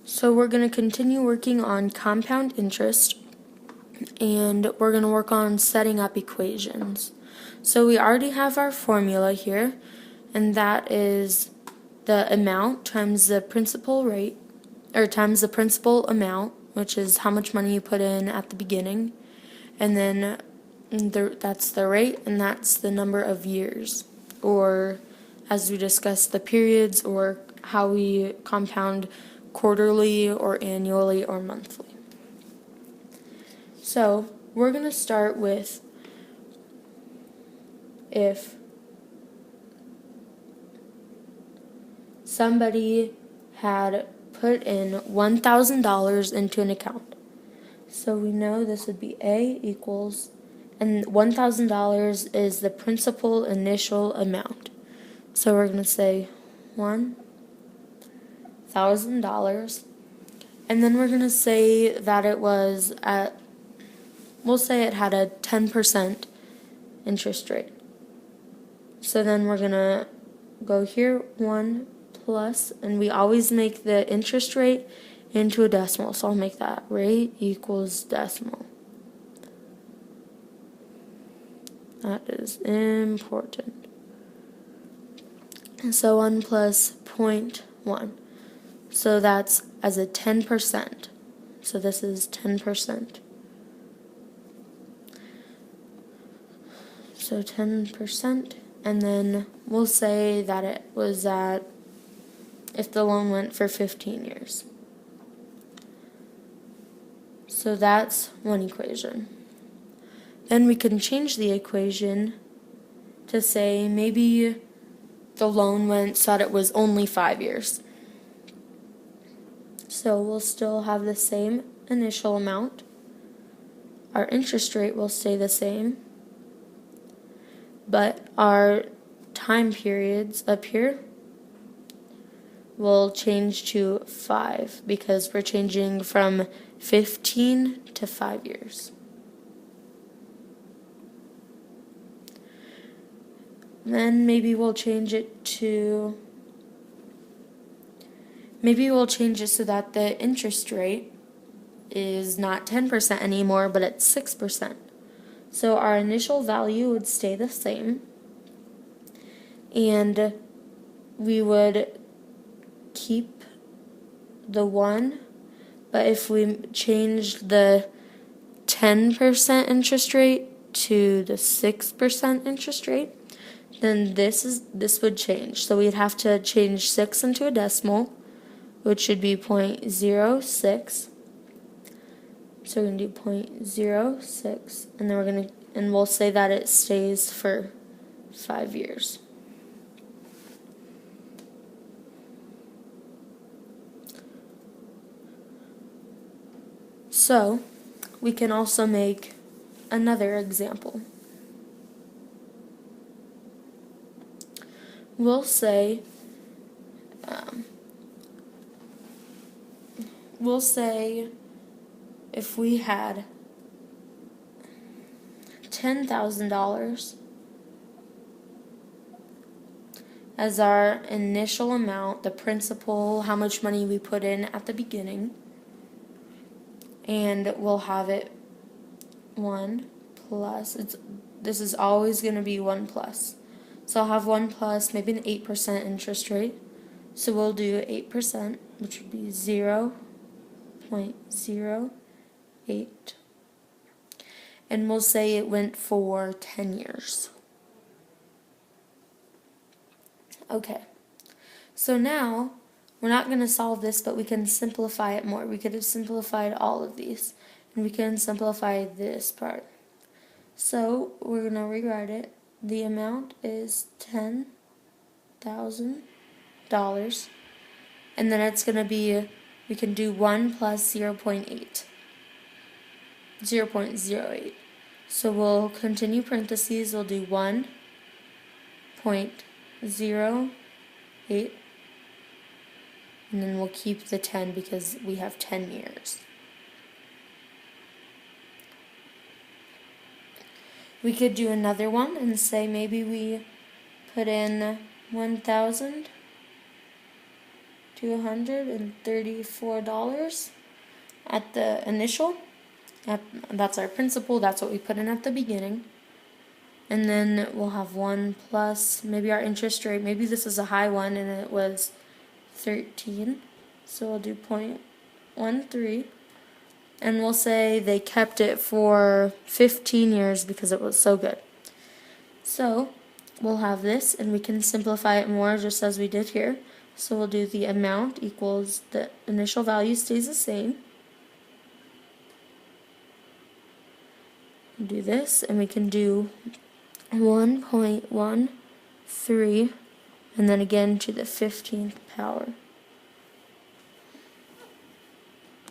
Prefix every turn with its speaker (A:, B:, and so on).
A: So we're going to continue working on compound interest, and we're going to work on setting up equations. So we already have our formula here, and that is the amount times the principal rate, or times the principal amount, which is how much money you put in at the beginning, and then that's the rate, and that's the number of years, or as we discussed, the periods, or how we compound quarterly or annually or monthly. So we're going to start with if somebody had put in $1,000 into an account. So we know this would be A equals, and $1,000 is the principal initial amount. So we're going to say $1,000, and then we're going to say that it was we'll say it had a 10% interest rate. So then we're going to go here, 1 plus, and we always make the interest rate into a decimal. So I'll make that rate equals decimal. That is important. And so 1 plus 0.1. So that's as a 10%. So this is 10%. So 10%. And then we'll say that it was if the loan went for 15 years. So that's one equation. Then we can change the equation to say maybe the loan went so that it was only 5 years. So we'll still have the same initial amount. Our interest rate will stay the same, but our time periods up here will change to 5 because we're changing from 15 to 5 years. Then maybe we'll change it so that the interest rate is not 10% anymore, but it's 6%. So our initial value would stay the same, and we would keep the 1, but if we changed the 10% interest rate to the 6% interest rate, then this would change. So we'd have to change 6 into a decimal, which should be 0.06. So we're going to do 0.06, and then we'll say that it stays for 5 years. So we can also make another example. We'll say if we had $10,000 as our initial amount, the principal, how much money we put in at the beginning, and we'll have it 1 plus, this is always going to be 1 plus. So I'll have 1 plus, maybe an 8% interest rate. So we'll do 8%, which would be 0.08. And we'll say it went for 10 years. Okay. So now, we're not going to solve this, but we can simplify it more. We could have simplified all of these, and we can simplify this part. So we're going to rewrite it. The amount is $10,000, and then it's going to be, we can do 1 plus 0.08. So we'll continue parentheses, we'll do 1.08, and then we'll keep the 10 because we have 10 years. We could do another one and say maybe we put in 1,000 $234 at the initial. That's our principal, that's what we put in at the beginning. And then we'll have 1 plus maybe our interest rate. Maybe this is a high one and it was 13. So we'll do 0.13. And we'll say they kept it for 15 years because it was so good. So we'll have this, and we can simplify it more just as we did here. So we'll do the amount equals the initial value stays the same. Do this, and we can do 1.13, and then again to the 15th power.